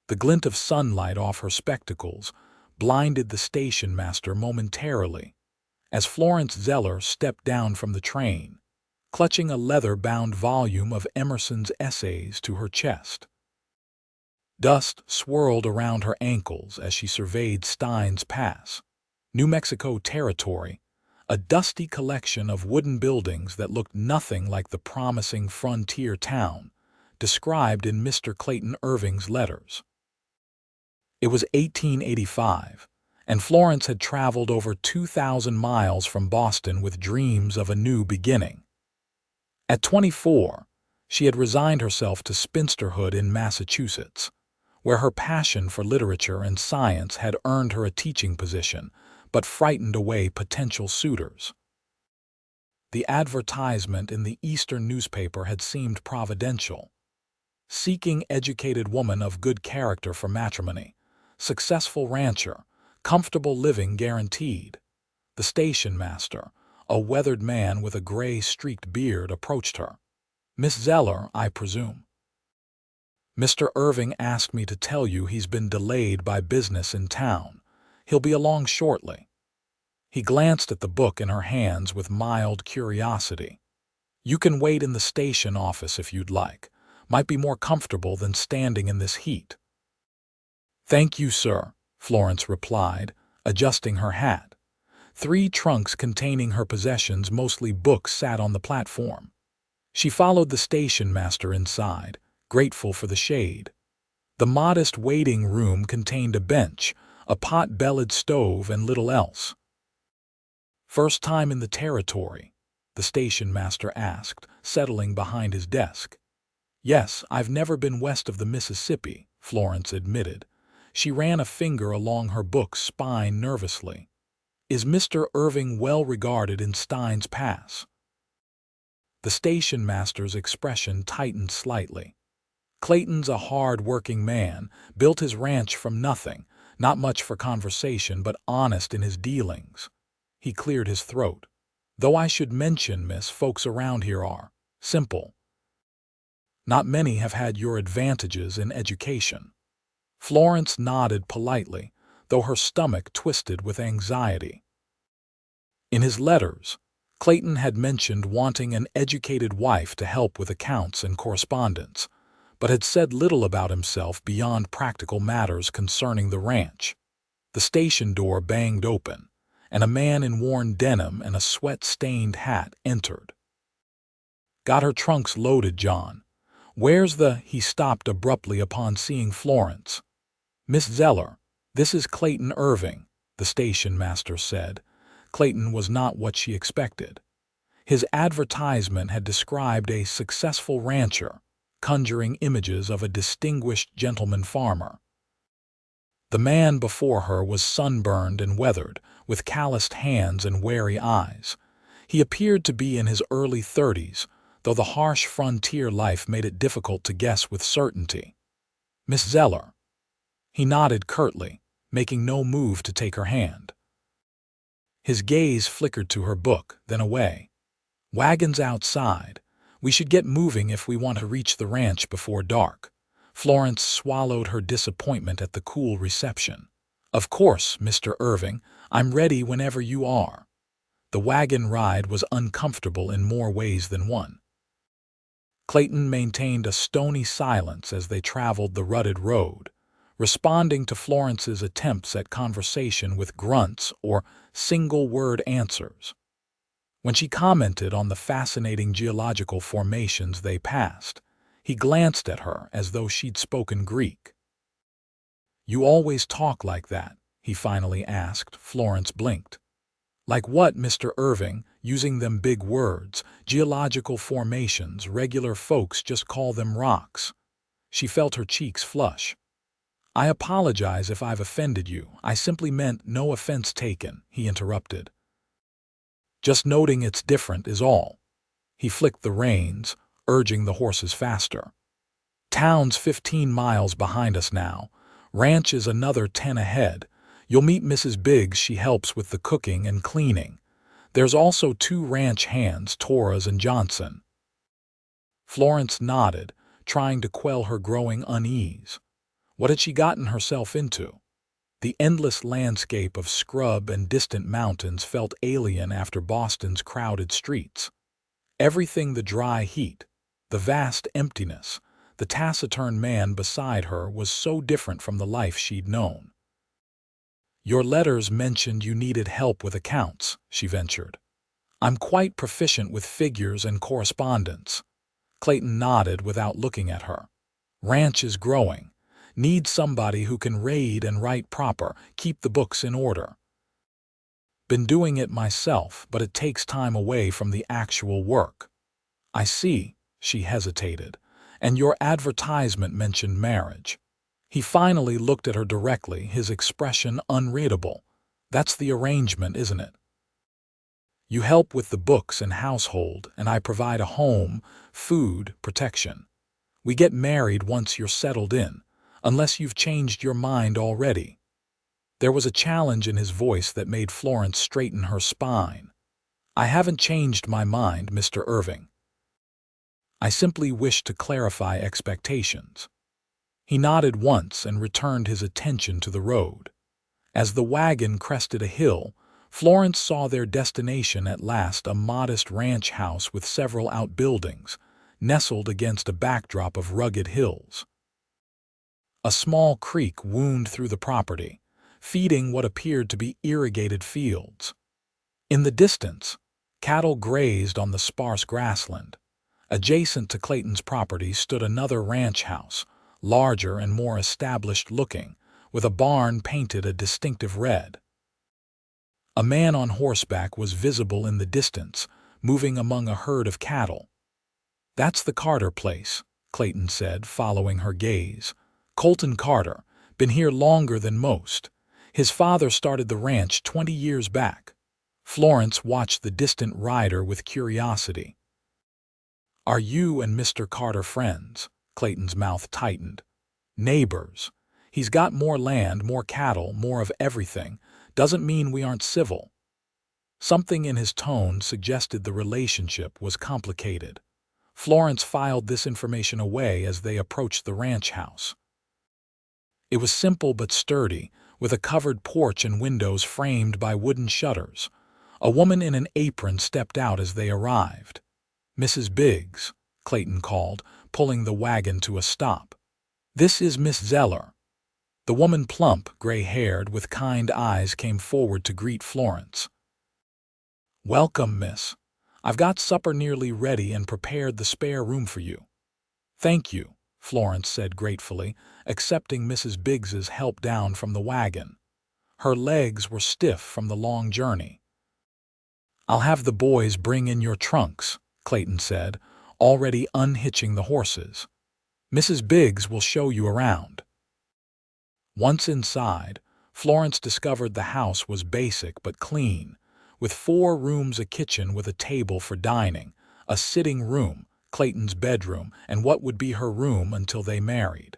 The glint of sunlight off her spectacles blinded the station master momentarily as Florence Zeller stepped down from the train, clutching a leather-bound volume of Emerson's essays to her chest. Dust swirled around her ankles as she surveyed Stein's Pass, New Mexico territory, a dusty collection of wooden buildings that looked nothing like the promising frontier town described in Mr. Clayton Irving's letters. It was 1885, and Florence had traveled over 2,000 miles from Boston with dreams of a new beginning. At 24, she had resigned herself to spinsterhood in Massachusetts, where her passion for literature and science had earned her a teaching position, but frightened away potential suitors. The advertisement in the Eastern newspaper had seemed providential. Seeking educated woman of good character for matrimony, successful rancher, comfortable living guaranteed. The station master, a weathered man with a gray-streaked beard, approached her. "Miss Zeller, I presume?" "Mr. Irving asked me to tell you he's been delayed by business in town. He'll be along shortly." He glanced at the book in her hands with mild curiosity. "You can wait in the station office if you'd like. Might be more comfortable than standing in this heat." "Thank you, sir," Florence replied, adjusting her hat. 3 trunks containing her possessions, mostly books, sat on the platform. She followed the station master inside, grateful for the shade. The modest waiting room contained a bench, a pot-bellied stove, and little else. "First time in the territory?" the station master asked, settling behind his desk. "Yes, I've never been west of the Mississippi," Florence admitted. She ran a finger along her book's spine nervously. "Is Mr. Irving well regarded in Stein's Pass?" The station master's expression tightened slightly. "Clayton's a hard-working man, built his ranch from nothing, not much for conversation but honest in his dealings." He cleared his throat. "Though I should mention, miss, folks around here are simple. Not many have had your advantages in education." Florence nodded politely, though her stomach twisted with anxiety. In his letters, Clayton had mentioned wanting an educated wife to help with accounts and correspondence, but had said little about himself beyond practical matters concerning the ranch. The station door banged open, and a man in worn denim and a sweat-stained hat entered. "Got her trunks loaded, John. Where's the—" He stopped abruptly upon seeing Florence. "Miss Zeller, this is Clayton Irving," the station master said. Clayton was not what she expected. His advertisement had described a successful rancher, conjuring images of a distinguished gentleman farmer. The man before her was sunburned and weathered, with calloused hands and wary eyes. He appeared to be in his early 30s, though the harsh frontier life made it difficult to guess with certainty. "Miss Zeller." He nodded curtly, making no move to take her hand. His gaze flickered to her book, then away. "Wagons outside. We should get moving if we want to reach the ranch before dark." Florence swallowed her disappointment at the cool reception. "Of course, Mr. Irving, I'm ready whenever you are." The wagon ride was uncomfortable in more ways than one. Clayton maintained a stony silence as they traveled the rutted road, responding to Florence's attempts at conversation with grunts or single-word answers. When she commented on the fascinating geological formations they passed, he glanced at her as though she'd spoken Greek. "You always talk like that?" he finally asked. Florence blinked. "Like what, Mr. Irving? Using them big words. Geological formations, regular folks just call them rocks." She felt her cheeks flush. "I apologize if I've offended you. I simply meant no offense taken," he interrupted. "Just noting it's different is all." He flicked the reins, urging the horses faster. "Town's 15 miles behind us now. Ranch is another 10 ahead. You'll meet Mrs. Biggs. She helps with the cooking and cleaning. There's also 2 ranch hands, Torres and Johnson." Florence nodded, trying to quell her growing unease. What had she gotten herself into? The endless landscape of scrub and distant mountains felt alien after Boston's crowded streets. Everything, the dry heat, the vast emptiness, the taciturn man beside her, was so different from the life she'd known. "Your letters mentioned you needed help with accounts," she ventured. "I'm quite proficient with figures and correspondence." Clayton nodded without looking at her. "Ranch is growing. Need somebody who can read and write proper, keep the books in order." "Been doing it myself, but it takes time away from the actual work." "I see," she hesitated. "And your advertisement mentioned marriage." He finally looked at her directly, his expression unreadable. "That's the arrangement, isn't it? You help with the books and household, and I provide a home, food, protection. We get married once you're settled in, unless you've changed your mind already." There was a challenge in his voice that made Florence straighten her spine. "I haven't changed my mind, Mr. Irving. I simply wish to clarify expectations." He nodded once and returned his attention to the road. As the wagon crested a hill, Florence saw their destination at last, a modest ranch house with several outbuildings, nestled against a backdrop of rugged hills. A small creek wound through the property, feeding what appeared to be irrigated fields. In the distance, cattle grazed on the sparse grassland. Adjacent to Clayton's property stood another ranch house, larger and more established looking, with a barn painted a distinctive red. A man on horseback was visible in the distance, moving among a herd of cattle. "That's the Carter place," Clayton said, following her gaze. "Colton Carter, been here longer than most. His father started the ranch 20 years back." Florence watched the distant rider with curiosity. "Are you and Mr. Carter friends?" Clayton's mouth tightened. "Neighbors. He's got more land, more cattle, more of everything. Doesn't mean we aren't civil." Something in his tone suggested the relationship was complicated. Florence filed this information away as they approached the ranch house. It was simple but sturdy, with a covered porch and windows framed by wooden shutters. A woman in an apron stepped out as they arrived. "Mrs. Biggs," Clayton called, pulling the wagon to a stop. "This is Miss Zeller." The woman, plump, gray-haired, with kind eyes, came forward to greet Florence. "Welcome, miss. I've got supper nearly ready and prepared the spare room for you." "Thank you," Florence said gratefully, accepting Mrs. Biggs's help down from the wagon. Her legs were stiff from the long journey. "I'll have the boys bring in your trunks," Clayton said, already unhitching the horses. "Mrs. Biggs will show you around." Once inside, Florence discovered the house was basic but clean, with 4 rooms, a kitchen with a table for dining, a sitting room, Clayton's bedroom, and what would be her room until they married.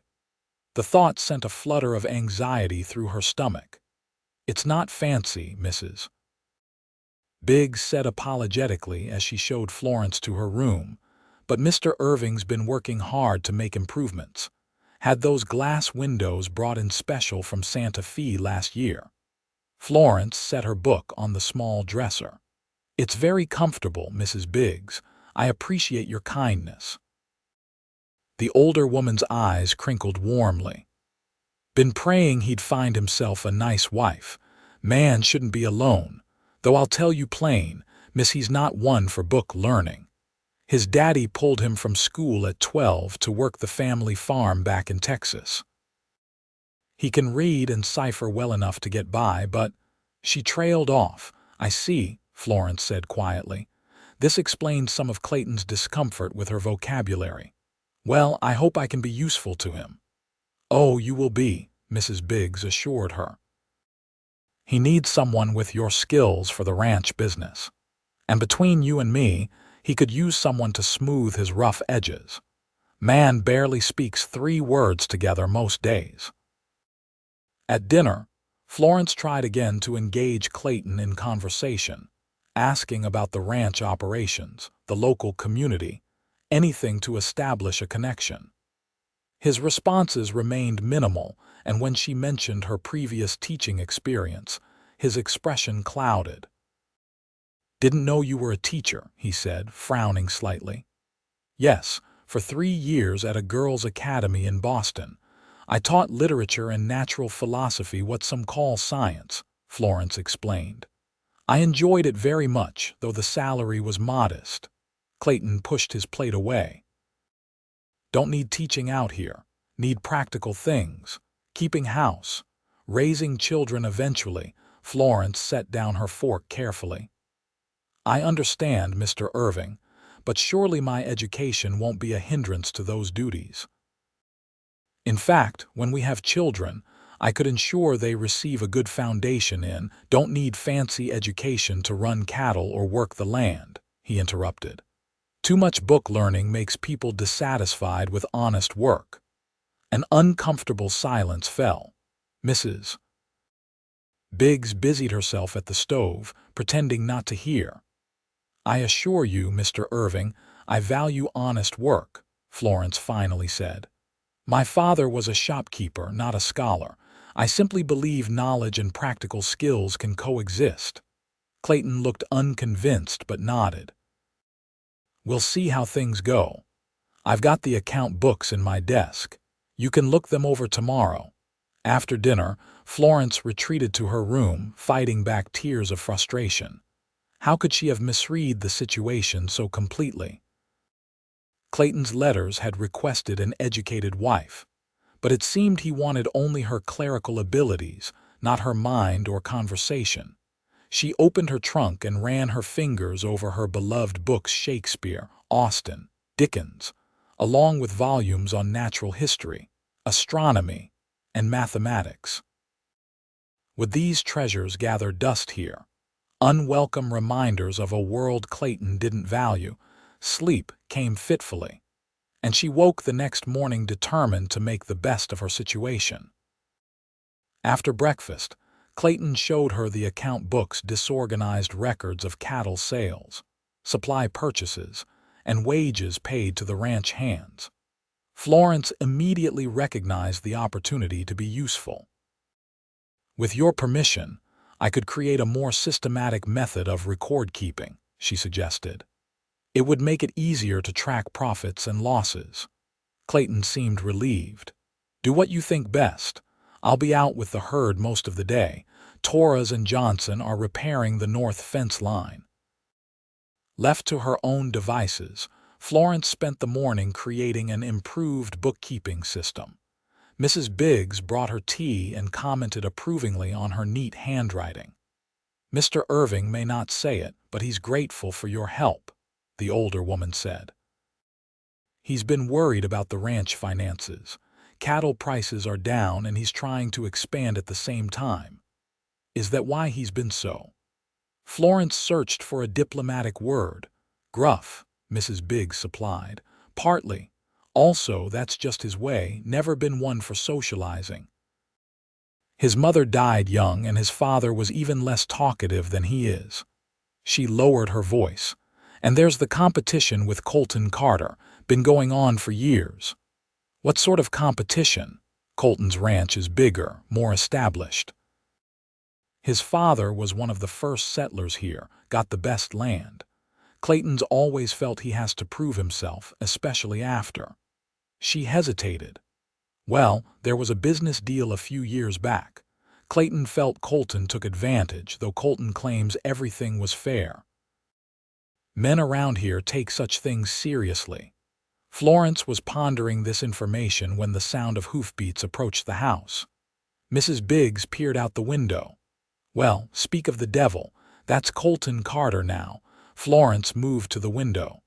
The thought sent a flutter of anxiety through her stomach. "It's not fancy, Mrs. Biggs said apologetically as she showed Florence to her room, "but Mr. Irving's been working hard to make improvements. Had those glass windows brought in special from Santa Fe last year." Florence set her book on the small dresser. "It's very comfortable, Mrs. Biggs. I appreciate your kindness." The older woman's eyes crinkled warmly. "Been praying he'd find himself a nice wife. Man shouldn't be alone. Though I'll tell you plain, miss, he's not one for book learning. His daddy pulled him from school at 12 to work the family farm back in Texas. He can read and cipher well enough to get by, but—" She trailed off. "I see," Florence said quietly. This explained some of Clayton's discomfort with her vocabulary. "Well, I hope I can be useful to him." "Oh, you will be," Mrs. Biggs assured her. "He needs someone with your skills for the ranch business. And between you and me, he could use someone to smooth his rough edges. Man barely speaks 3 words together most days." At dinner, Florence tried again to engage Clayton in conversation, asking about the ranch operations, the local community, anything to establish a connection. His responses remained minimal, and when she mentioned her previous teaching experience, his expression clouded. "Didn't know you were a teacher," he said, frowning slightly. "Yes, for 3 years at a girls' academy in Boston. I taught literature and natural philosophy, what some call science," Florence explained. "I enjoyed it very much, though the salary was modest." Clayton pushed his plate away. "Don't need teaching out here. Need practical things. Keeping house. Raising children eventually." Florence set down her fork carefully. "I understand, Mr. Irving, but surely my education won't be a hindrance to those duties. In fact, when we have children, I could ensure they receive a good foundation in, don't need fancy education to run cattle or work the land," he interrupted. "Too much book learning makes people dissatisfied with honest work." An uncomfortable silence fell. Mrs. Biggs busied herself at the stove, pretending not to hear. "I assure you, Mr. Irving, I value honest work," Florence finally said. "My father was a shopkeeper, not a scholar. I simply believe knowledge and practical skills can coexist." Clayton looked unconvinced but nodded. "We'll see how things go. I've got the account books in my desk. You can look them over tomorrow." After dinner, Florence retreated to her room, fighting back tears of frustration. How could she have misread the situation so completely? Clayton's letters had requested an educated wife, but it seemed he wanted only her clerical abilities, not her mind or conversation. She opened her trunk and ran her fingers over her beloved books, Shakespeare, Austen, Dickens, along with volumes on natural history, astronomy, and mathematics. Would these treasures gather dust here? Unwelcome reminders of a world Clayton didn't value. Sleep came fitfully, and she woke the next morning determined to make the best of her situation. After breakfast, Clayton showed her the account book's disorganized records of cattle sales, supply purchases, and wages paid to the ranch hands. Florence immediately recognized the opportunity to be useful. "With your permission, I could create a more systematic method of record keeping," she suggested. "It would make it easier to track profits and losses." Clayton seemed relieved. "Do what you think best. I'll be out with the herd most of the day. Torres and Johnson are repairing the north fence line." Left to her own devices, Florence spent the morning creating an improved bookkeeping system. Mrs. Biggs brought her tea and commented approvingly on her neat handwriting. "Mr. Irving may not say it, but he's grateful for your help," the older woman said. "He's been worried about the ranch finances. Cattle prices are down and he's trying to expand at the same time." "Is that why he's been so?" Florence searched for a diplomatic word. "Gruff," Mrs. Biggs supplied. "Partly. Also, that's just his way, never been one for socializing. His mother died young and his father was even less talkative than he is." She lowered her voice. "And there's the competition with Colton Carter, been going on for years." "What sort of competition?" "Colton's ranch is bigger, more established. His father was one of the first settlers here, got the best land. Clayton's always felt he has to prove himself, especially after." She hesitated. "Well, there was a business deal a few years back. Clayton felt Colton took advantage, though Colton claims everything was fair. Men around here take such things seriously." Florence was pondering this information when the sound of hoofbeats approached the house. Mrs. Biggs peered out the window. "Well, speak of the devil, that's Colton Carter now." Florence moved to the window.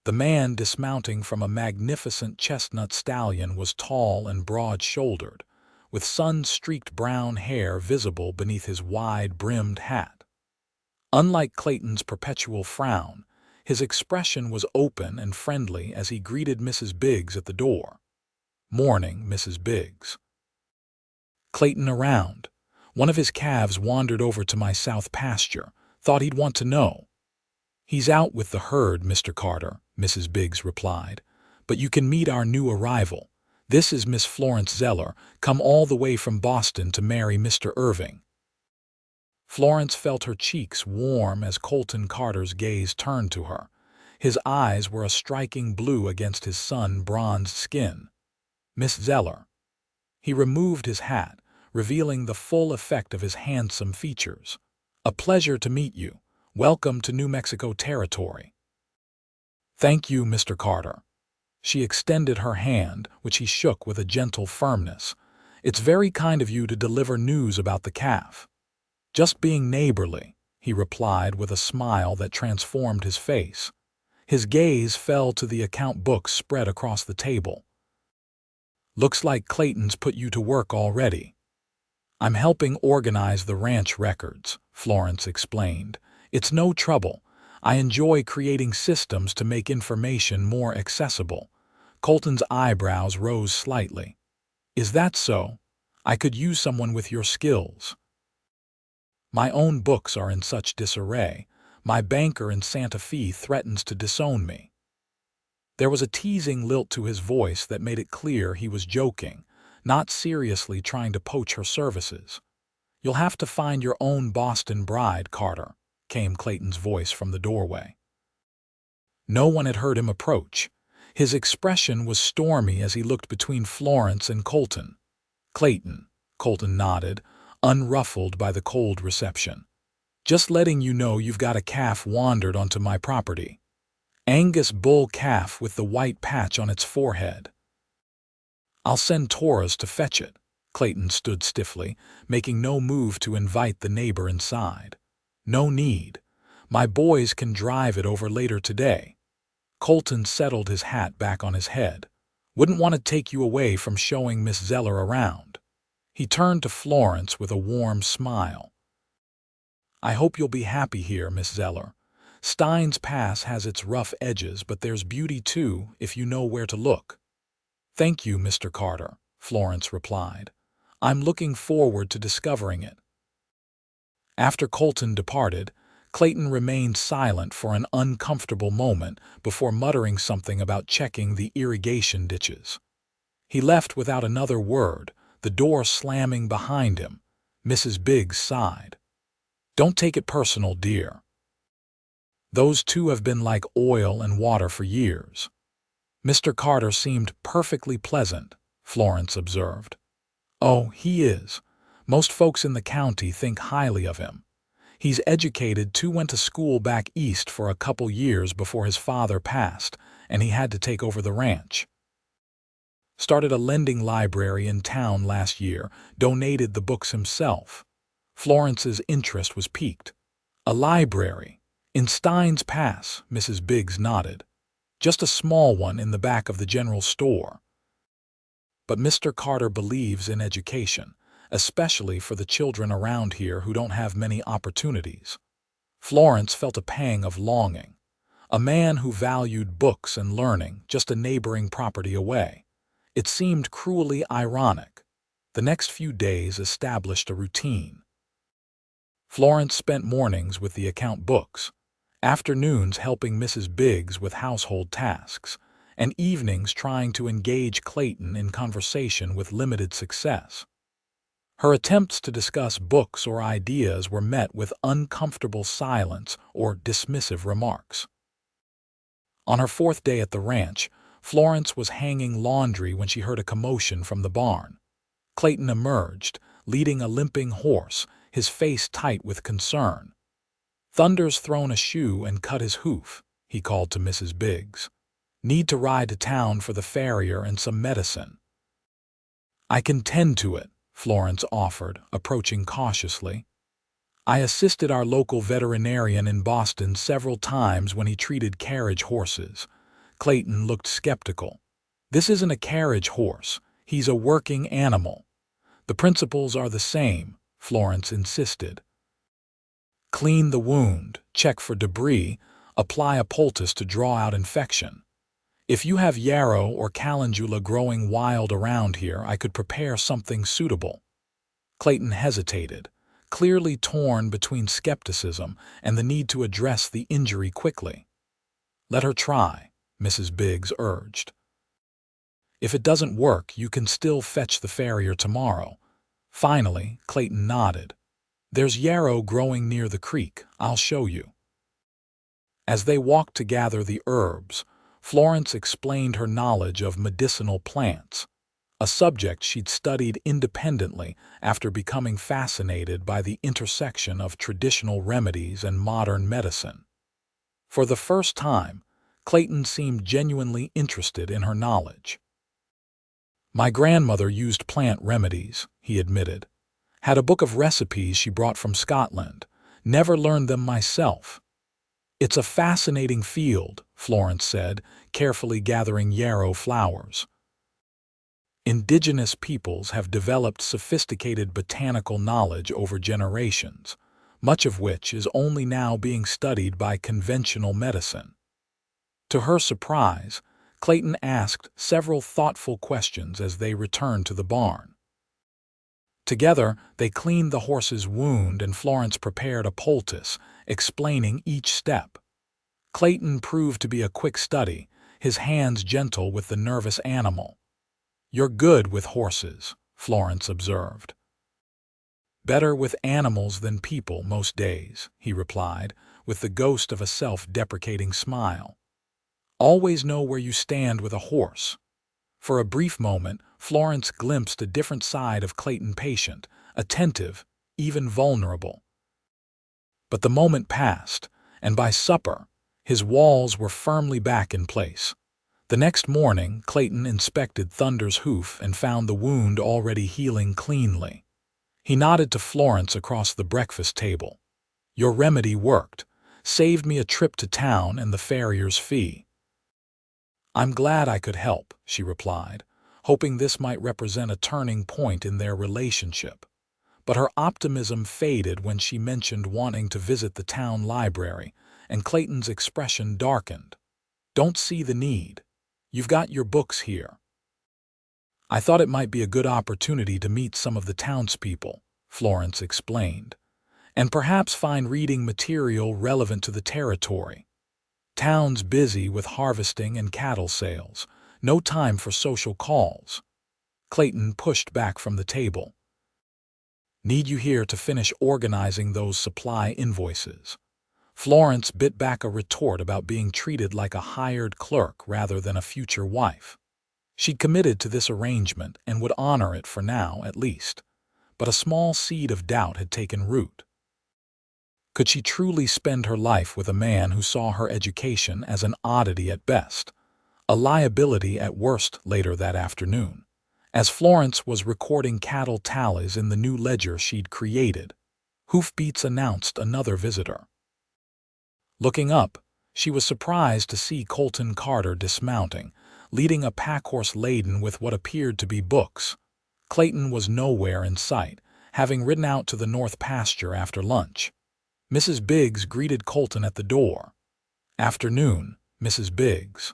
The man dismounting from a magnificent chestnut stallion was tall and broad-shouldered, with sun-streaked brown hair visible beneath his wide-brimmed hat. Unlike Clayton's perpetual frown, his expression was open and friendly as he greeted Mrs. Biggs at the door. "Morning, Mrs. Biggs." "Clayton around. One of his calves wandered over to my south pasture. Thought he'd want to know." "He's out with the herd, Mr. Carter," Mrs. Biggs replied. but you can meet our new arrival. This is Miss Florence Zeller, come all the way from Boston to marry Mr. Irving." Florence felt her cheeks warm as Colton Carter's gaze turned to her. His eyes were a striking blue against his sun-bronzed skin. "Miss Zeller." He removed his hat, revealing the full effect of his handsome features. "A pleasure to meet you. Welcome to New Mexico territory." "Thank you, Mr. Carter." She extended her hand, which he shook with a gentle firmness. "It's very kind of you to deliver news about the calf." "Just being neighborly," he replied with a smile that transformed his face. His gaze fell to the account books spread across the table. "Looks like Clayton's put you to work already." "I'm helping organize the ranch records," Florence explained. "It's no trouble. I enjoy creating systems to make information more accessible." Colton's eyebrows rose slightly. "Is that so? I could use someone with your skills." "My own books are in such disarray. My banker in Santa Fe threatens to disown me." There was a teasing lilt to his voice that made it clear he was joking, not seriously trying to poach her services. "You'll have to find your own Boston bride, Carter," came Clayton's voice from the doorway. No one had heard him approach. His expression was stormy as he looked between Florence and Colton. "Clayton," Colton nodded, unruffled by the cold reception. "Just letting you know you've got a calf wandered onto my property. Angus bull calf with the white patch on its forehead." "I'll send Torres to fetch it." Clayton stood stiffly, making no move to invite the neighbor inside. "No need. My boys can drive it over later today." Colton settled his hat back on his head. "Wouldn't want to take you away from showing Miss Zeller around." He turned to Florence with a warm smile. "I hope you'll be happy here, Miss Zeller. Stein's Pass has its rough edges, but there's beauty too, if you know where to look." "Thank you, Mr. Carter," Florence replied. "I'm looking forward to discovering it." After Colton departed, Clayton remained silent for an uncomfortable moment before muttering something about checking the irrigation ditches. He left without another word, the door slamming behind him. Mrs. Biggs sighed. "Don't take it personal, dear. Those two have been like oil and water for years." "Mr. Carter seemed perfectly pleasant," Florence observed. "Oh, he is. Most folks in the county think highly of him. He's educated too, went to school back east for a couple years before his father passed, and he had to take over the ranch. Started a lending library in town last year, donated the books himself." Florence's interest was piqued. "A library? In Stein's Pass?" Mrs. Biggs nodded. "Just a small one in the back of the general store." "But Mr. Carter believes in education, especially for the children around here who don't have many opportunities." Florence felt a pang of longing. A man who valued books and learning, just a neighboring property away. It seemed cruelly ironic. The next few days established a routine. Florence spent mornings with the account books, afternoons helping Mrs. Biggs with household tasks, and evenings trying to engage Clayton in conversation with limited success. Her attempts to discuss books or ideas were met with uncomfortable silence or dismissive remarks. On her fourth day at the ranch, Florence was hanging laundry when she heard a commotion from the barn. Clayton emerged, leading a limping horse, his face tight with concern. "Thunder's thrown a shoe and cut his hoof," he called to Mrs. Biggs. "Need to ride to town for the farrier and some medicine." "I can tend to it," Florence offered, approaching cautiously. "I assisted our local veterinarian in Boston several times when he treated carriage horses." Clayton looked skeptical. "This isn't a carriage horse. He's a working animal." "The principles are the same," Florence insisted. "Clean the wound, check for debris, apply a poultice to draw out infection. If you have yarrow or calendula growing wild around here, I could prepare something suitable." Clayton hesitated, clearly torn between skepticism and the need to address the injury quickly. "Let her try," Mrs. Biggs urged. If it doesn't work, you can still fetch the farrier tomorrow." Finally, Clayton nodded. "There's yarrow growing near the creek. I'll show you." As they walked to gather the herbs, Florence explained her knowledge of medicinal plants, a subject she'd studied independently after becoming fascinated by the intersection of traditional remedies and modern medicine. For the first time, Clayton seemed genuinely interested in her knowledge. "My grandmother used plant remedies," he admitted. "Had a book of recipes she brought from Scotland. Never learned them myself." "It's a fascinating field," Florence said, carefully gathering yarrow flowers. "Indigenous peoples have developed sophisticated botanical knowledge over generations, much of which is only now being studied by conventional medicine." To her surprise, Clayton asked several thoughtful questions as they returned to the barn. Together, they cleaned the horse's wound and Florence prepared a poultice, explaining each step. Clayton proved to be a quick study, his hands gentle with the nervous animal. "You're good with horses," Florence observed. "Better with animals than people most days," he replied, with the ghost of a self-deprecating smile. "Always know where you stand with a horse." For a brief moment, Florence glimpsed a different side of Clayton, patient, attentive, even vulnerable. But the moment passed, and by supper, his walls were firmly back in place. The next morning, Clayton inspected Thunder's hoof and found the wound already healing cleanly. He nodded to Florence across the breakfast table. "Your remedy worked. Saved me a trip to town and the farrier's fee." "I'm glad I could help," she replied, hoping this might represent a turning point in their relationship. But her optimism faded when she mentioned wanting to visit the town library, and Clayton's expression darkened. "Don't see the need. You've got your books here." "I thought it might be a good opportunity to meet some of the townspeople," Florence explained, "and perhaps find reading material relevant to the territory. Town's busy with harvesting and cattle sales. No time for social calls." Clayton pushed back from the table. "Need you here to finish organizing those supply invoices." Florence bit back a retort about being treated like a hired clerk rather than a future wife. She'd committed to this arrangement and would honor it for now, at least. But a small seed of doubt had taken root. Could she truly spend her life with a man who saw her education as an oddity at best, a liability at worst? Later that afternoon, as Florence was recording cattle tallies in the new ledger she'd created, hoofbeats announced another visitor. Looking up, she was surprised to see Colton Carter dismounting, leading a packhorse laden with what appeared to be books. Clayton was nowhere in sight, having ridden out to the north pasture after lunch. Mrs. Biggs greeted Colton at the door. "Afternoon, Mrs. Biggs.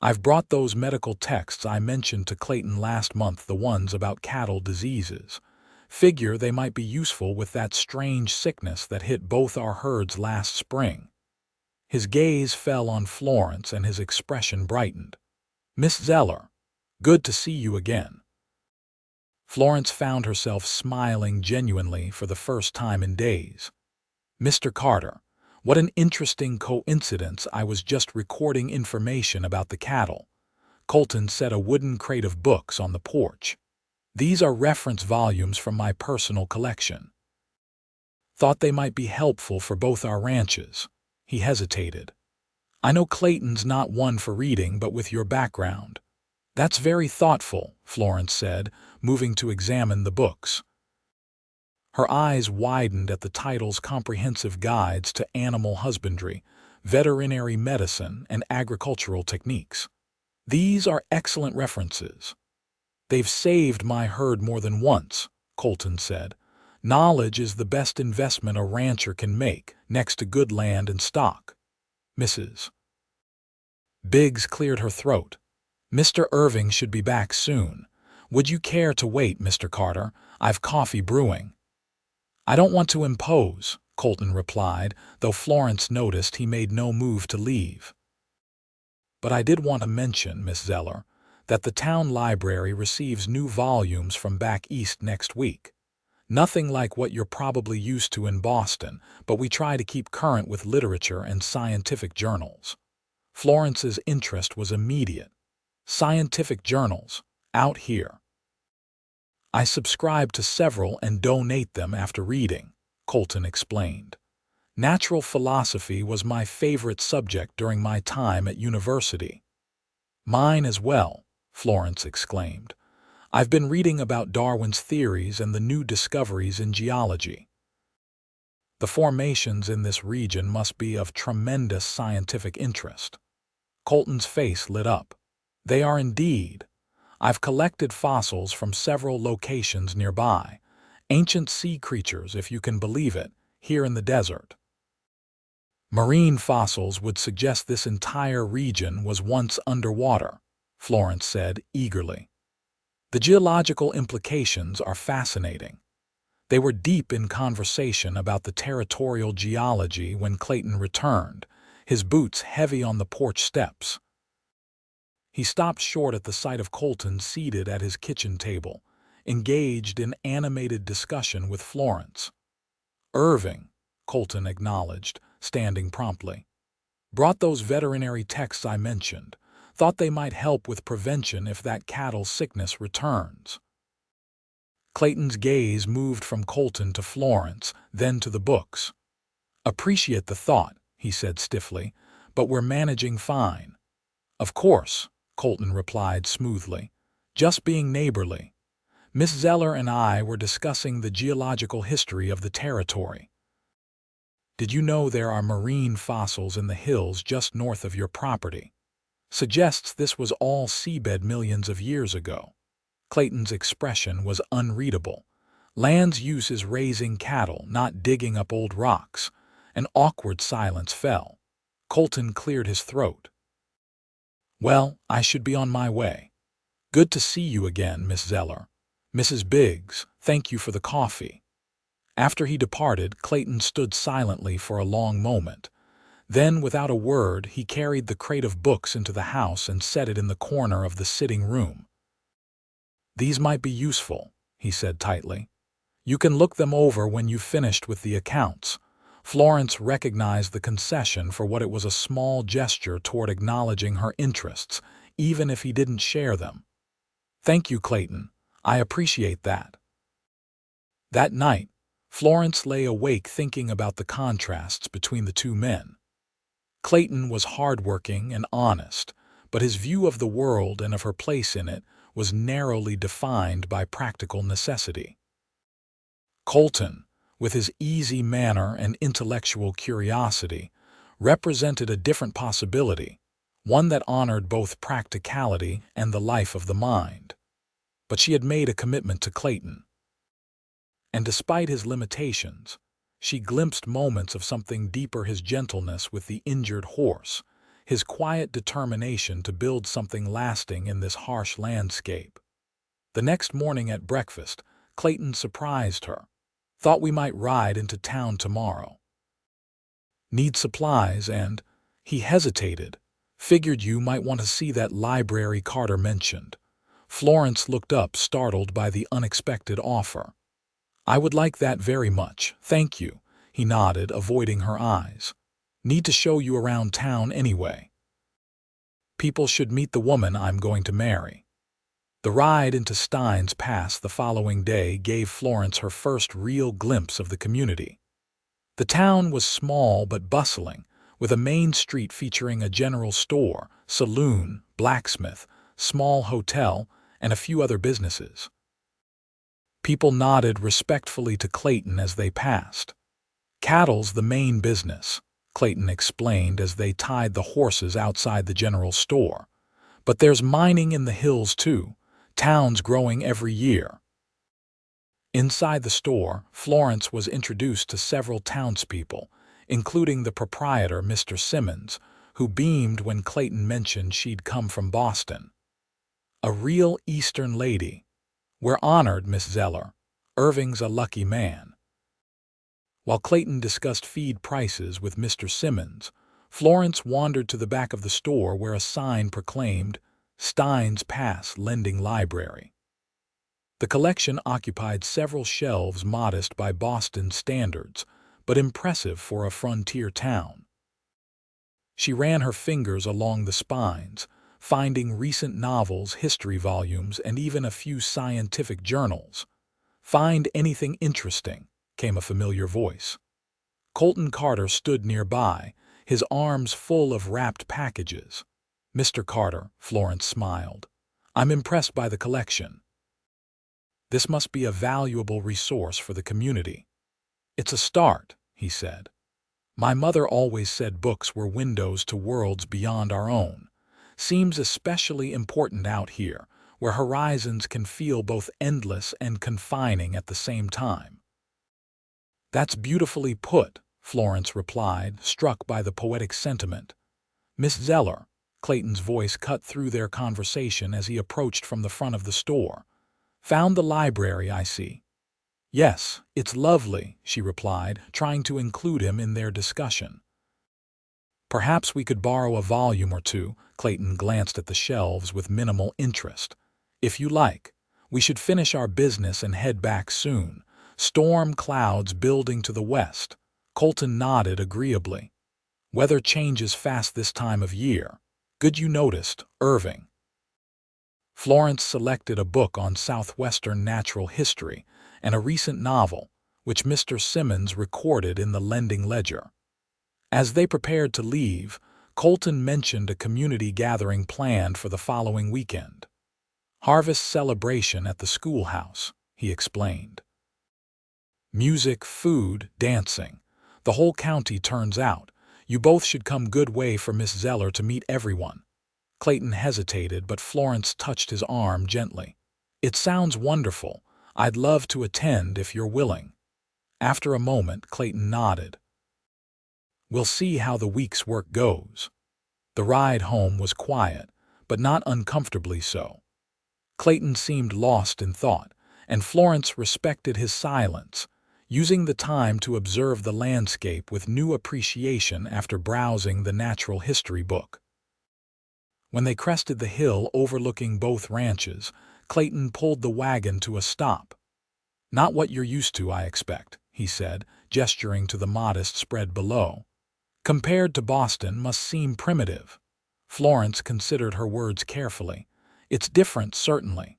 I've brought those medical texts I mentioned to Clayton last month, the ones about cattle diseases. Figure they might be useful with that strange sickness that hit both our herds last spring." His gaze fell on Florence and his expression brightened. "Miss Zeller, good to see you again." Florence found herself smiling genuinely for the first time in days. "Mr. Carter, what an interesting coincidence. I was just recording information about the cattle." Colton set a wooden crate of books on the porch. "These are reference volumes from my personal collection. Thought they might be helpful for both our ranches." He hesitated. "I know Clayton's not one for reading, but with your background." "That's very thoughtful," Florence said, moving to examine the books. Her eyes widened at the titles: Comprehensive Guides to Animal Husbandry, Veterinary Medicine, and Agricultural Techniques. "These are excellent references." "They've saved my herd more than once," Colton said. "Knowledge is the best investment a rancher can make, next to good land and stock." Mrs. Biggs cleared her throat. "Mr. Irving should be back soon. Would you care to wait, Mr. Carter? I've coffee brewing." "I don't want to impose," Colton replied, though Florence noticed he made no move to leave. "But I did want to mention, Miss Zeller, that the town library receives new volumes from back east next week. Nothing like what you're probably used to in Boston, but we try to keep current with literature and scientific journals. Florence's interest was immediate. Scientific journals, out here. I subscribe to several and donate them after reading, Clayton explained. Natural philosophy was my favorite subject during my time at university. Mine as well, Florence exclaimed. I've been reading about Darwin's theories and the new discoveries in geology. The formations in this region must be of tremendous scientific interest. Clayton's face lit up. They are indeed. I've collected fossils from several locations nearby. Ancient sea creatures, if you can believe it, here in the desert. Marine fossils would suggest this entire region was once underwater, Florence said eagerly. The geological implications are fascinating. They were deep in conversation about the territorial geology when Clayton returned, his boots heavy on the porch steps. He stopped short at the sight of Clayton seated at his kitchen table, engaged in animated discussion with Florence. Irving, Clayton acknowledged, standing promptly. Brought those veterinary texts I mentioned. Thought they might help with prevention if that cattle sickness returns. Clayton's gaze moved from Clayton to Florence, then to the books. Appreciate the thought, he said stiffly, but we're managing fine. Of course, Clayton replied smoothly. Just being neighborly. Miss Zeller and I were discussing the geological history of the territory. Did you know there are marine fossils in the hills just north of your property? Suggests this was all seabed millions of years ago. Clayton's expression was unreadable. Land's use is raising cattle, not digging up old rocks. An awkward silence fell. Clayton cleared his throat. Well, I should be on my way. Good to see you again, Miss Zeller. Mrs. Biggs, thank you for the coffee. After he departed, Clayton stood silently for a long moment. Then, without a word, he carried the crate of books into the house and set it in the corner of the sitting room. These might be useful, he said tightly. You can look them over when you've finished with the accounts. Florence recognized the concession for what it was, a small gesture toward acknowledging her interests, even if he didn't share them. Thank you, Clayton. I appreciate that. That night, Florence lay awake thinking about the contrasts between the two men. Clayton was hardworking and honest, but his view of the world and of her place in it was narrowly defined by practical necessity. Clayton, with his easy manner and intellectual curiosity, represented a different possibility, one that honored both practicality and the life of the mind. But she had made a commitment to Clayton. And despite his limitations, she glimpsed moments of something deeper: his gentleness with the injured horse, his quiet determination to build something lasting in this harsh landscape. The next morning at breakfast, Clayton surprised her. Thought we might ride into town tomorrow. Need supplies and, he hesitated, figured you might want to see that library Carter mentioned. Florence looked up, startled by the unexpected offer. I would like that very much, thank you, he nodded, avoiding her eyes. Need to show you around town anyway. People should meet the woman I'm going to marry. The ride into Stein's Pass the following day gave Florence her first real glimpse of the community. The town was small but bustling, with a main street featuring a general store, saloon, blacksmith, small hotel, and a few other businesses. People nodded respectfully to Clayton as they passed. Cattle's the main business, Clayton explained as they tied the horses outside the general store. But there's mining in the hills too, towns growing every year. Inside the store, Florence was introduced to several townspeople, including the proprietor, Mr. Simmons, who beamed when Clayton mentioned she'd come from Boston. A real Eastern lady. We're honored, Miss Zeller. Irving's a lucky man. While Clayton discussed feed prices with Mr. Simmons, Florence wandered to the back of the store where a sign proclaimed, Stein's Pass Lending Library. The collection occupied several shelves modest by Boston standards, but impressive for a frontier town. She ran her fingers along the spines, finding recent novels, history volumes, and even a few scientific journals. "Find anything interesting?" came a familiar voice. Colton Carter stood nearby, his arms full of wrapped packages. "Mr. Carter," Florence smiled, "I'm impressed by the collection. This must be a valuable resource for the community." "It's a start," he said. "My mother always said books were windows to worlds beyond our own. Seems especially important out here, where horizons can feel both endless and confining at the same time." "That's beautifully put," Florence replied, struck by the poetic sentiment. "Miss Zeller," Clayton's voice cut through their conversation as he approached from the front of the store. "Found the library, I see." "Yes, it's lovely," she replied, trying to include him in their discussion. "Perhaps we could borrow a volume or two." Clayton glanced at the shelves with minimal interest. "If you like. We should finish our business and head back soon. Storm clouds building to the west." Colton nodded agreeably. "Weather changes fast this time of year. Good you noticed, Irving." Florence selected a book on southwestern natural history and a recent novel, which Mr. Simmons recorded in the lending ledger. As they prepared to leave, Colton mentioned a community gathering planned for the following weekend. "Harvest celebration at the schoolhouse," he explained. "Music, food, dancing. The whole county turns out. You both should come. Good way for Miss Zeller to meet everyone." Clayton hesitated, but Florence touched his arm gently. "It sounds wonderful. I'd love to attend if you're willing." After a moment, Clayton nodded. "We'll see how the week's work goes." The ride home was quiet, but not uncomfortably so. Clayton seemed lost in thought, and Florence respected his silence, using the time to observe the landscape with new appreciation after browsing the natural history book. When they crested the hill overlooking both ranches, Clayton pulled the wagon to a stop. "Not what you're used to, I expect," he said, gesturing to the modest spread below. "Compared to Boston, must seem primitive." Florence considered her words carefully. "It's different, certainly.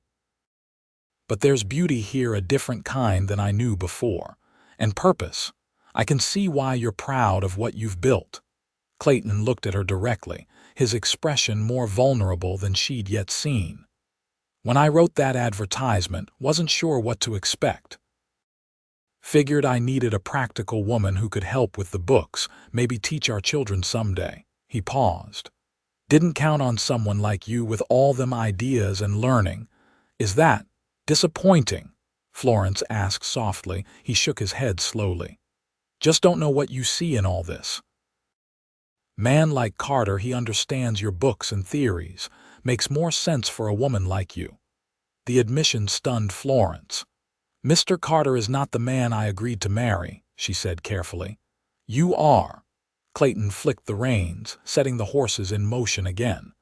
But there's beauty here, a different kind than I knew before. And purpose. I can see why you're proud of what you've built." Clayton looked at her directly, his expression more vulnerable than she'd yet seen. "When I wrote that advertisement, wasn't sure what to expect. Figured I needed a practical woman who could help with the books, maybe teach our children someday." He paused. "Didn't count on someone like you with all them ideas and learning. Is that disappointing?" Florence asked softly. He shook his head slowly. "Just don't know what you see in all this. Man like Carter, he understands your books and theories. Makes more sense for a woman like you." The admission stunned Florence. "Mr. Carter is not the man I agreed to marry," she said carefully. "You are." Clayton flicked the reins, setting the horses in motion again.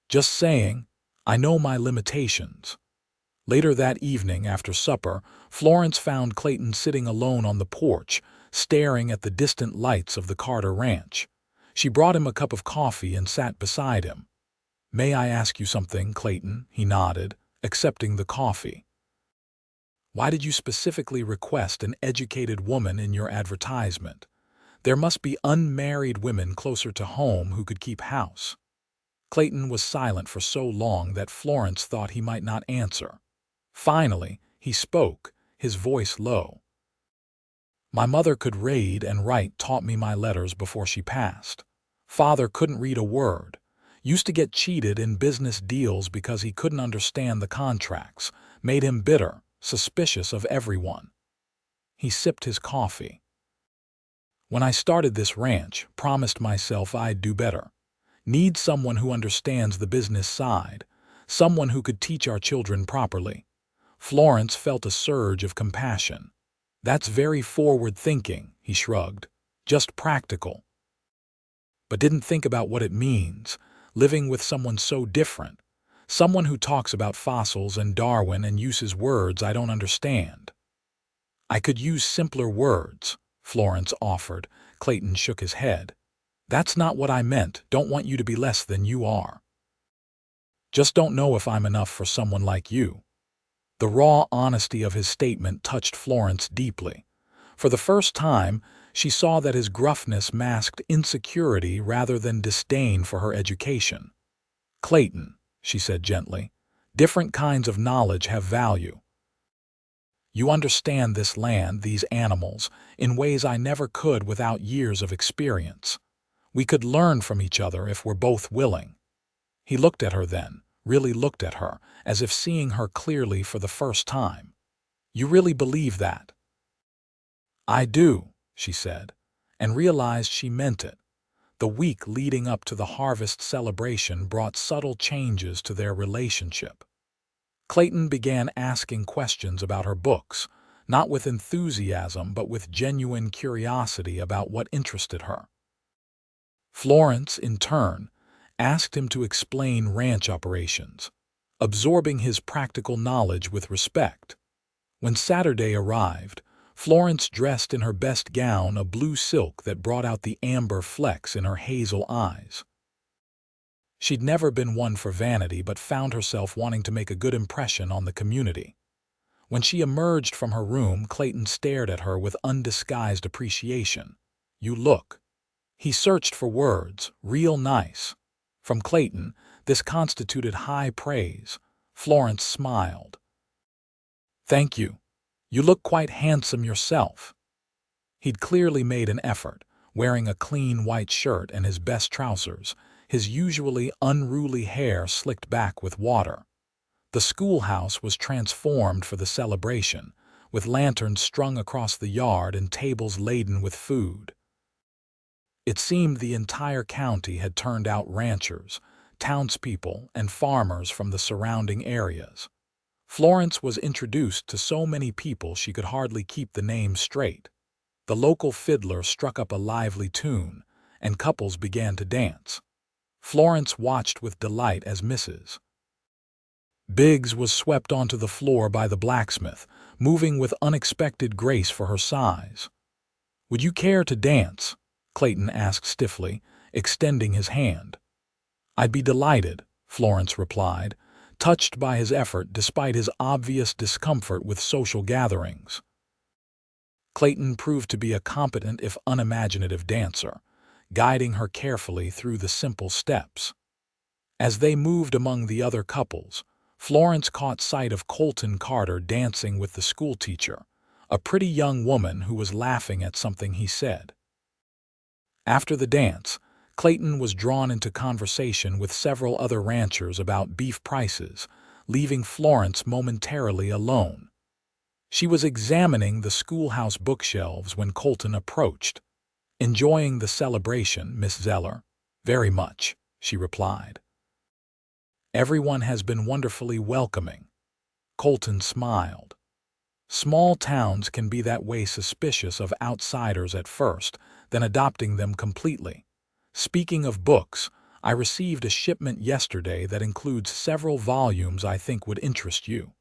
"Just saying, I know my limitations." Later that evening, after supper, Florence found Clayton sitting alone on the porch, staring at the distant lights of the Carter ranch. She brought him a cup of coffee and sat beside him. "May I ask you something, Clayton?" He nodded, accepting the coffee. "Why did you specifically request an educated woman in your advertisement? There must be unmarried women closer to home who could keep house." Clayton was silent for so long that Florence thought he might not answer. Finally, he spoke, his voice low. "My mother could read and write, taught me my letters before she passed. Father couldn't read a word. Used to get cheated in business deals because he couldn't understand the contracts. Made him bitter, suspicious of everyone." He sipped his coffee. "When I started this ranch, promised myself I'd do better. Need someone who understands the business side, someone who could teach our children properly." Florence felt a surge of compassion. "That's very forward-thinking," he shrugged. "Just practical." "But didn't think about what it means. living with someone so different, someone who talks about fossils and Darwin and uses words I don't understand. I could use simpler words, Florence offered. Clayton shook his head. That's not what I meant. Don't want you to be less than you are. Just don't know if I'm enough for someone like you. The raw honesty of his statement touched Florence deeply. For the first time, she saw that his gruffness masked insecurity rather than disdain for her education. Clayton, she said gently, different kinds of knowledge have value. You understand this land, these animals, in ways I never could without years of experience. We could learn from each other if we're both willing. He looked at her then, really looked at her, as if seeing her clearly for the first time. You really believe that? I do, she said, and realized she meant it. The week leading up to the harvest celebration brought subtle changes to their relationship. Clayton began asking questions about her books, not with enthusiasm but with genuine curiosity about what interested her. Florence, in turn, asked him to explain ranch operations, absorbing his practical knowledge with respect. When Saturday arrived, Florence dressed in her best gown, a blue silk that brought out the amber flecks in her hazel eyes. She'd never been one for vanity but found herself wanting to make a good impression on the community. When she emerged from her room, Clayton stared at her with undisguised appreciation. You look. He searched for words, real nice. From Clayton, this constituted high praise. Florence smiled. Thank you. You look quite handsome yourself. He'd clearly made an effort, wearing a clean white shirt and his best trousers, his usually unruly hair slicked back with water. The schoolhouse was transformed for the celebration, with lanterns strung across the yard and tables laden with food. It seemed the entire county had turned out ranchers, townspeople, and farmers from the surrounding areas. Florence was introduced to so many people she could hardly keep the names straight. The local fiddler struck up a lively tune, and couples began to dance. Florence watched with delight as Mrs. Biggs was swept onto the floor by the blacksmith, moving with unexpected grace for her size. Would you care to dance? Clayton asked stiffly, extending his hand. I'd be delighted, Florence replied, touched by his effort despite his obvious discomfort with social gatherings. Clayton proved to be a competent if unimaginative dancer, guiding her carefully through the simple steps. As they moved among the other couples, Florence caught sight of Colton Carter dancing with the schoolteacher, a pretty young woman who was laughing at something he said. After the dance, Clayton was drawn into conversation with several other ranchers about beef prices, leaving Florence momentarily alone. She was examining the schoolhouse bookshelves when Colton approached. Enjoying the celebration, Miss Zeller? Very much, she replied. Everyone has been wonderfully welcoming. Colton smiled. Small towns can be that way, suspicious of outsiders at first, then adopting them completely. Speaking of books, I received a shipment yesterday that includes several volumes I think would interest you.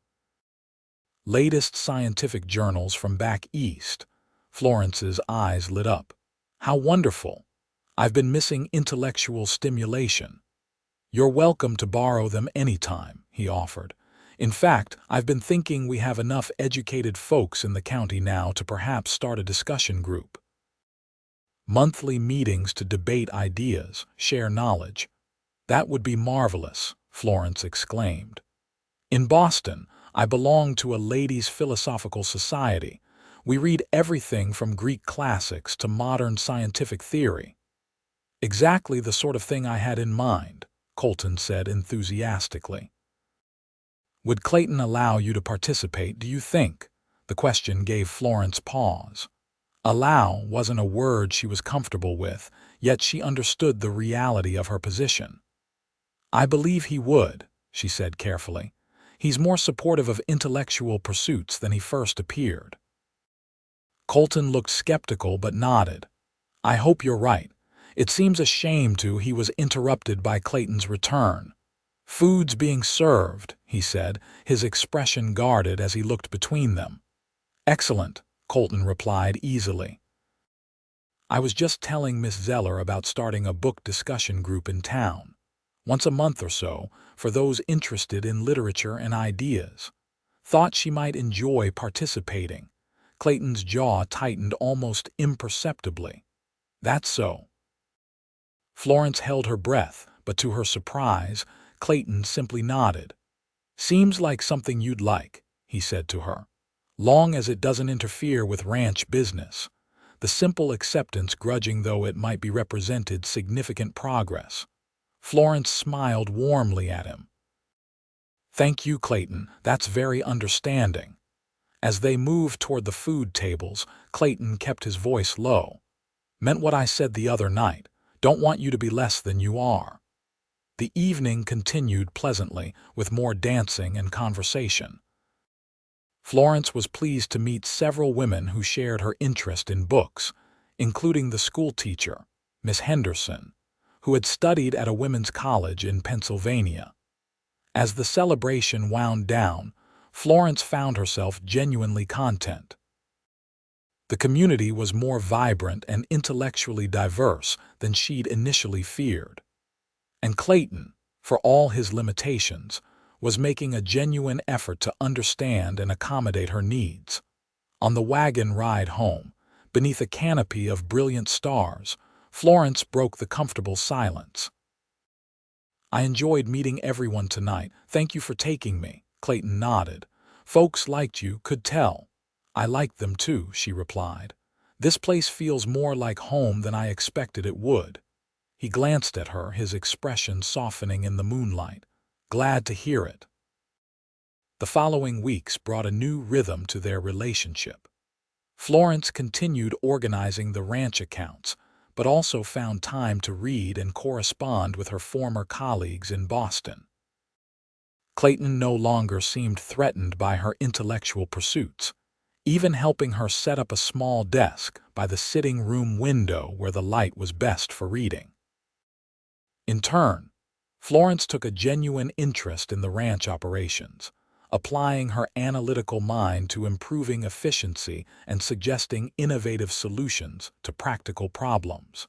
Latest scientific journals from back east. Florence's eyes lit up. How wonderful! I've been missing intellectual stimulation. You're welcome to borrow them anytime, he offered. In fact, I've been thinking we have enough educated folks in the county now to perhaps start a discussion group. Monthly meetings to debate ideas, share knowledge. That would be marvelous, Florence exclaimed. In Boston, I belong to a ladies' philosophical society. We read everything from Greek classics to modern scientific theory. Exactly the sort of thing I had in mind, Colton said enthusiastically. Would Clayton allow you to participate, do you think? The question gave Florence pause. Allow wasn't a word she was comfortable with, yet she understood the reality of her position. I believe he would, she said carefully. He's more supportive of intellectual pursuits than he first appeared. Colton looked skeptical but nodded. I hope you're right. It seems a shame he was interrupted by Clayton's return. "Food's being served," he said, his expression guarded as he looked between them. "Excellent," Colton replied easily. "I was just telling Miss Zeller about starting a book discussion group in town, once a month or so, for those interested in literature and ideas. Thought she might enjoy participating." Clayton's jaw tightened almost imperceptibly. "That's so." Florence held her breath, but to her surprise, Clayton simply nodded. "Seems like something you'd like," he said to her. "Long as it doesn't interfere with ranch business." The simple acceptance, grudging though it might be, represented significant progress. Florence smiled warmly at him. "Thank you, Clayton. That's very understanding." As they moved toward the food tables, Clayton kept his voice low. "Meant what I said the other night. Don't want you to be less than you are." The evening continued pleasantly, with more dancing and conversation. Florence was pleased to meet several women who shared her interest in books, including the schoolteacher, Miss Henderson, who had studied at a women's college in Pennsylvania. As the celebration wound down, Florence found herself genuinely content. The community was more vibrant and intellectually diverse than she'd initially feared. And Clayton, for all his limitations, was making a genuine effort to understand and accommodate her needs. On the wagon ride home, beneath a canopy of brilliant stars, Florence broke the comfortable silence. "I enjoyed meeting everyone tonight. Thank you for taking me." Clayton nodded. "Folks liked you, could tell." "I liked them too," she replied. "This place feels more like home than I expected it would." He glanced at her, his expression softening in the moonlight. "Glad to hear it." The following weeks brought a new rhythm to their relationship. Florence continued organizing the ranch accounts, but also found time to read and correspond with her former colleagues in Boston. Clayton no longer seemed threatened by her intellectual pursuits, even helping her set up a small desk by the sitting room window where the light was best for reading. In turn, Florence took a genuine interest in the ranch operations, applying her analytical mind to improving efficiency and suggesting innovative solutions to practical problems.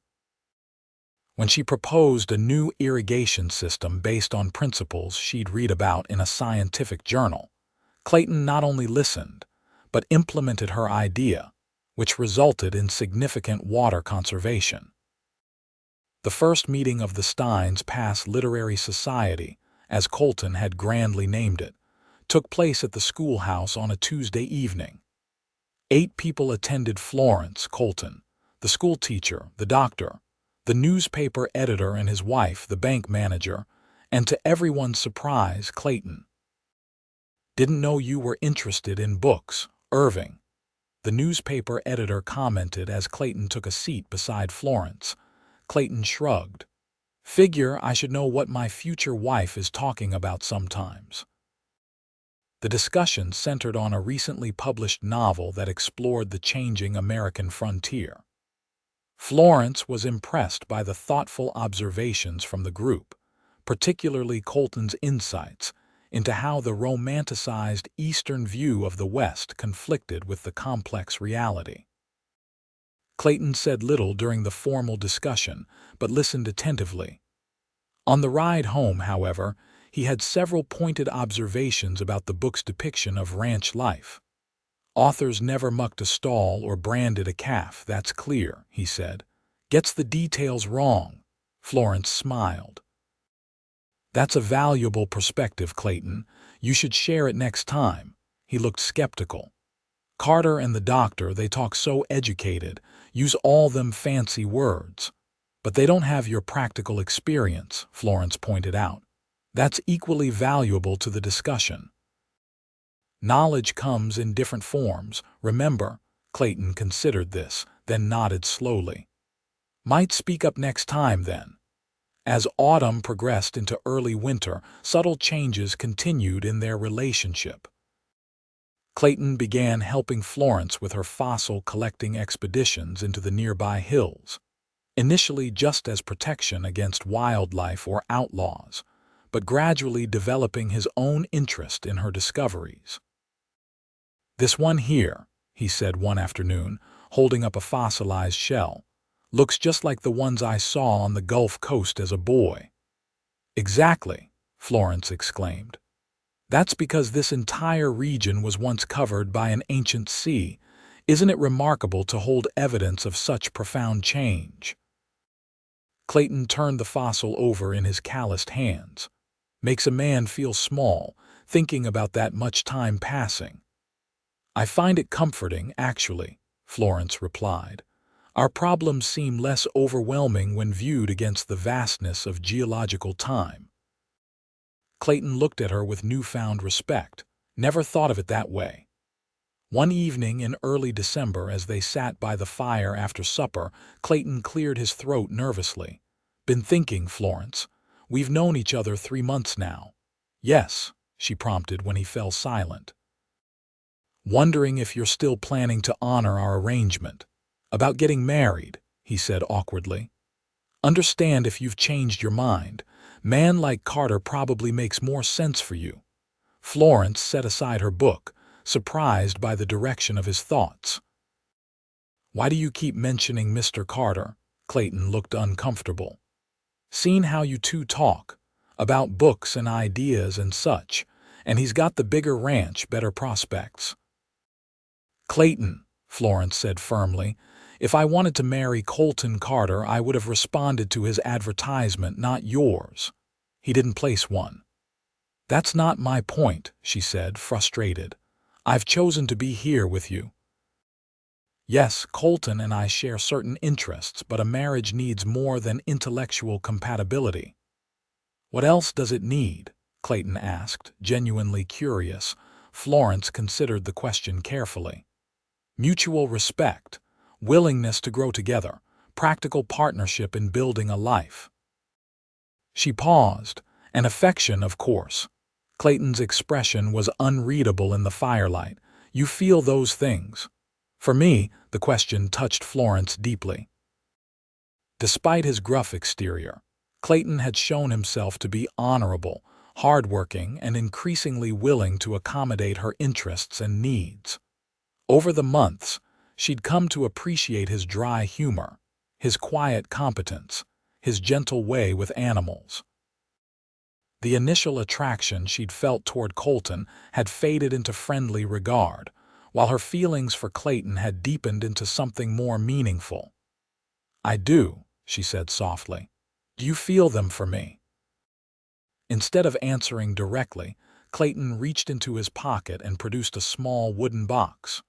When she proposed a new irrigation system based on principles she'd read about in a scientific journal, Clayton not only listened, but implemented her idea, which resulted in significant water conservation. The first meeting of the Steins Pass Literary Society, as Colton had grandly named it, took place at the schoolhouse on a Tuesday evening. 8 people attended: Florence, Colton, the schoolteacher, the doctor, the newspaper editor and his wife, the bank manager, and to everyone's surprise, Clayton. "Didn't know you were interested in books, Irving," the newspaper editor commented as Clayton took a seat beside Florence. Clayton shrugged. "Figure I should know what my future wife is talking about sometimes." The discussion centered on a recently published novel that explored the changing American frontier. Florence was impressed by the thoughtful observations from the group, particularly Colton's insights into how the romanticized Eastern view of the West conflicted with the complex reality. Clayton said little during the formal discussion, but listened attentively. On the ride home, however, he had several pointed observations about the book's depiction of ranch life. "Authors never mucked a stall or branded a calf, that's clear," he said. "Gets the details wrong." Florence smiled. "That's a valuable perspective, Clayton. You should share it next time." He looked skeptical. "Carter and the doctor, they talk so educated, use all them fancy words. But they don't have your practical experience," Florence pointed out. "That's equally valuable to the discussion." "Knowledge comes in different forms, remember." Clayton considered this, then nodded slowly. "Might speak up next time, then." As autumn progressed into early winter, subtle changes continued in their relationship. Clayton began helping Florence with her fossil collecting expeditions into the nearby hills. initially just as protection against wildlife or outlaws, but gradually developing his own interest in her discoveries. "This one here," he said one afternoon, holding up a fossilized shell, "looks just like the ones I saw on the Gulf Coast as a boy." "Exactly," Florence exclaimed. "That's because this entire region was once covered by an ancient sea. Isn't it remarkable to hold evidence of such profound change?" Clayton turned the fossil over in his calloused hands. "Makes a man feel small, thinking about that much time passing." "I find it comforting, actually," Florence replied. "Our problems seem less overwhelming when viewed against the vastness of geological time." Clayton looked at her with newfound respect. "Never thought of it that way." One evening in early December, as they sat by the fire after supper, Clayton cleared his throat nervously. "Been thinking, Florence. We've known each other 3 months now." "Yes," she prompted when he fell silent. "Wondering if you're still planning to honor our arrangement. About getting married," he said awkwardly. "Understand if you've changed your mind. Man like Carter probably makes more sense for you." Florence set aside her book, surprised by the direction of his thoughts. "Why do you keep mentioning Mr. Carter?" Clayton looked uncomfortable. "Seen how you two talk, about books and ideas and such, and he's got the bigger ranch, better prospects." "Clayton," Florence said firmly, "if I wanted to marry Colton Carter, I would have responded to his advertisement, not yours. He didn't place one." "That's not my point," she said, frustrated. "I've chosen to be here with you. Yes, Colton and I share certain interests, but a marriage needs more than intellectual compatibility." "What else does it need?" Clayton asked, genuinely curious. Florence considered the question carefully. "Mutual respect, willingness to grow together, practical partnership in building a life." She paused. "And affection, of course." Clayton's expression was unreadable in the firelight. "You feel those things?" For me, the question touched Florence deeply. Despite his gruff exterior, Clayton had shown himself to be honorable, hardworking, and increasingly willing to accommodate her interests and needs. Over the months, she'd come to appreciate his dry humor, his quiet competence, his gentle way with animals. The initial attraction she'd felt toward Colton had faded into friendly regard, while her feelings for Clayton had deepened into something more meaningful. "I do," she said softly. "Do you feel them for me?" Instead of answering directly, Clayton reached into his pocket and produced a small wooden box.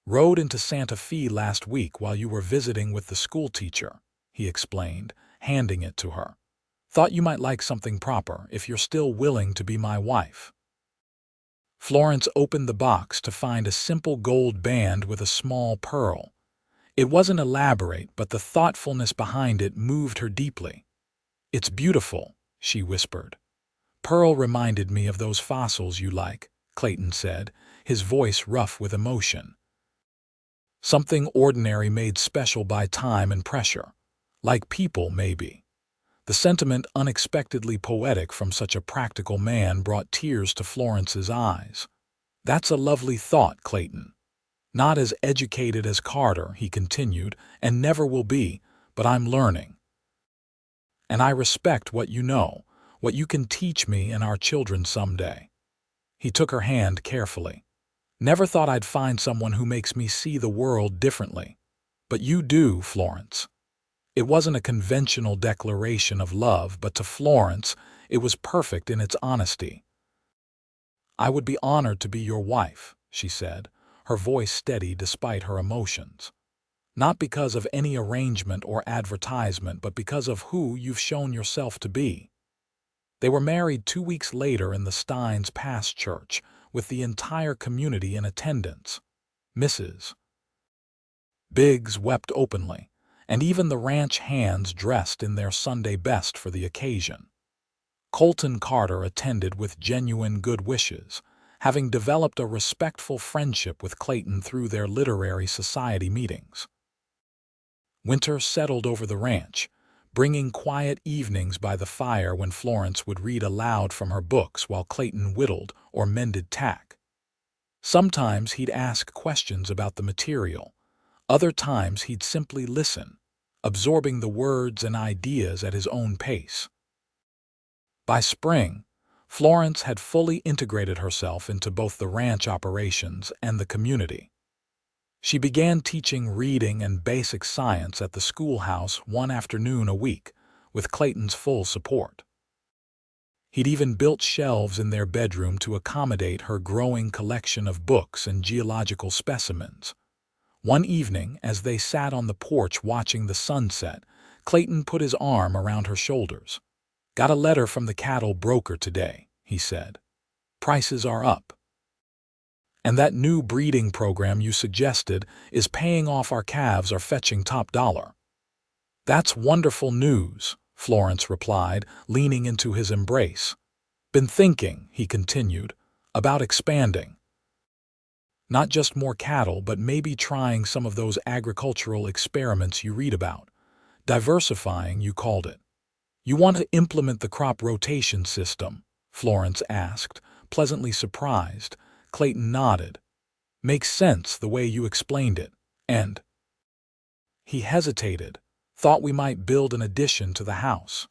"Rode into Santa Fe last week while you were visiting with the schoolteacher," he explained, handing it to her. "Thought you might like something proper if you're still willing to be my wife." Florence opened the box to find a simple gold band with a small pearl. It wasn't elaborate, but the thoughtfulness behind it moved her deeply. "It's beautiful," she whispered. "Pearl reminded me of those fossils you like," Clayton said, his voice rough with emotion. "Something ordinary made special by time and pressure. Like people, maybe." The sentiment, unexpectedly poetic from such a practical man, brought tears to Florence's eyes. "That's a lovely thought, Clayton. Not as educated as Carter," he continued, "and never will be, but I'm learning. And I respect what you know, what you can teach me and our children someday." He took her hand carefully. "Never thought I'd find someone who makes me see the world differently. But you do, Florence." It wasn't a conventional declaration of love, but to Florence, it was perfect in its honesty. "I would be honored to be your wife," she said, her voice steady despite her emotions. "Not because of any arrangement or advertisement, but because of who you've shown yourself to be." They were married 2 weeks later in the Steins Pass Church, with the entire community in attendance. Mrs. Biggs wept openly, and even the ranch hands dressed in their Sunday best for the occasion. Colton Carter attended with genuine good wishes, having developed a respectful friendship with Clayton through their literary society meetings. Winter settled over the ranch, bringing quiet evenings by the fire when Florence would read aloud from her books while Clayton whittled or mended tack. Sometimes he'd ask questions about the material. Other times he'd simply listen, absorbing the words and ideas at his own pace. By spring, Florence had fully integrated herself into both the ranch operations and the community. She began teaching reading and basic science at the schoolhouse one afternoon a week, with Clayton's full support. He'd even built shelves in their bedroom to accommodate her growing collection of books and geological specimens. One evening, as they sat on the porch watching the sunset, Clayton put his arm around her shoulders. "Got a letter from the cattle broker today," he said. "Prices are up. And that new breeding program you suggested is paying off. Our calves are fetching top dollar." "That's wonderful news," Florence replied, leaning into his embrace. "Been thinking," he continued, "about expanding. Not just more cattle, but maybe trying some of those agricultural experiments you read about. Diversifying, you called it." "You want to implement the crop rotation system?" Florence asked, pleasantly surprised. Clayton nodded. "Makes sense the way you explained it. And—" he hesitated. "Thought we might build an addition to the house.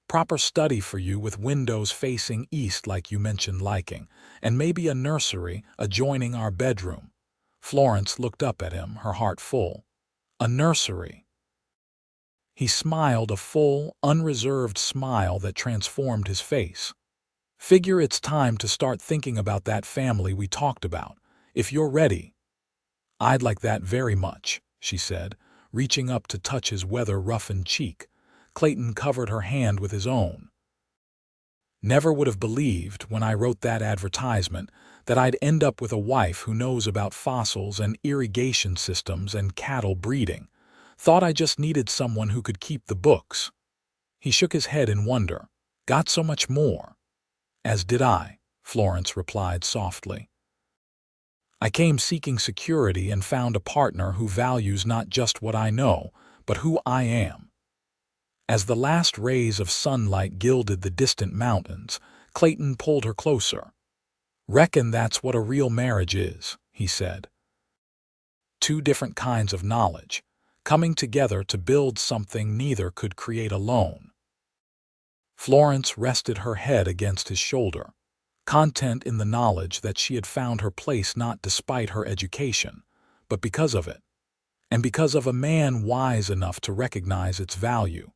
Proper study for you with windows facing east like you mentioned liking, and maybe a nursery adjoining our bedroom." Florence looked up at him, her heart full. "A nursery?" He smiled, a full, unreserved smile that transformed his face. "Figure it's time to start thinking about that family we talked about, if you're ready." "I'd like that very much," she said, reaching up to touch his weather-roughened cheek. Clayton covered her hand with his own. "Never would have believed, when I wrote that advertisement, that I'd end up with a wife who knows about fossils and irrigation systems and cattle breeding. Thought I just needed someone who could keep the books." He shook his head in wonder. "Got so much more." "As did I," Florence replied softly. "I came seeking security and found a partner who values not just what I know, but who I am." As the last rays of sunlight gilded the distant mountains, Clayton pulled her closer. "Reckon that's what a real marriage is," he said. "Two different kinds of knowledge, coming together to build something neither could create alone." Florence rested her head against his shoulder, content in the knowledge that she had found her place not despite her education, but because of it, and because of a man wise enough to recognize its value,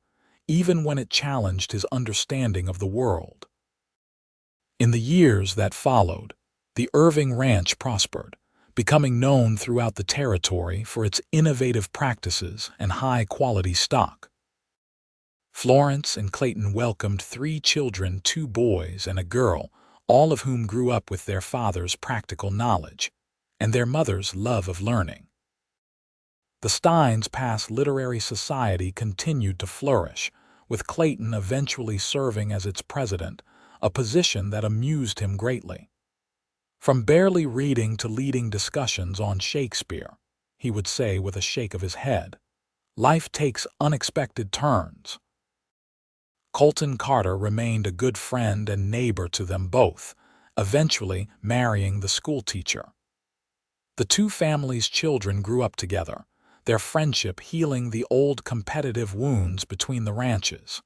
even when it challenged his understanding of the world. In the years that followed, the Irving Ranch prospered, becoming known throughout the territory for its innovative practices and high-quality stock. Florence and Clayton welcomed 3 children, 2 boys and a girl, all of whom grew up with their father's practical knowledge and their mother's love of learning. The Steins Pass Literary Society continued to flourish, with Clayton eventually serving as its president, a position that amused him greatly. "From barely reading to leading discussions on Shakespeare," he would say with a shake of his head, "life takes unexpected turns." Colton Carter remained a good friend and neighbor to them both, eventually marrying the schoolteacher. The two families' children grew up together, their friendship healing the old competitive wounds between the ranches.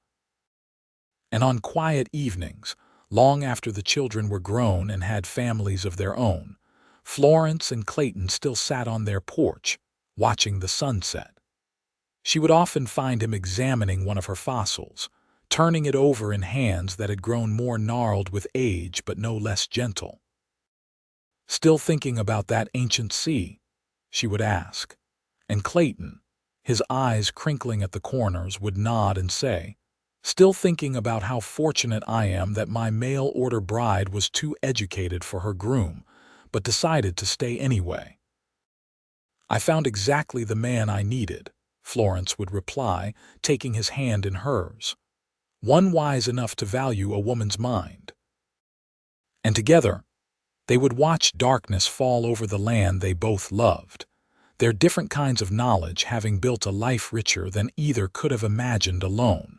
And on quiet evenings, long after the children were grown and had families of their own, Florence and Clayton still sat on their porch, watching the sunset. She would often find him examining one of her fossils, turning it over in hands that had grown more gnarled with age but no less gentle. "Still thinking about that ancient sea?" she would ask. And Clayton, his eyes crinkling at the corners, would nod and say, "Still thinking about how fortunate I am that my mail-order bride was too educated for her groom, but decided to stay anyway." "I found exactly the man I needed," Florence would reply, taking his hand in hers. "One wise enough to value a woman's mind." And together, they would watch darkness fall over the land they both loved, their different kinds of knowledge having built a life richer than either could have imagined alone.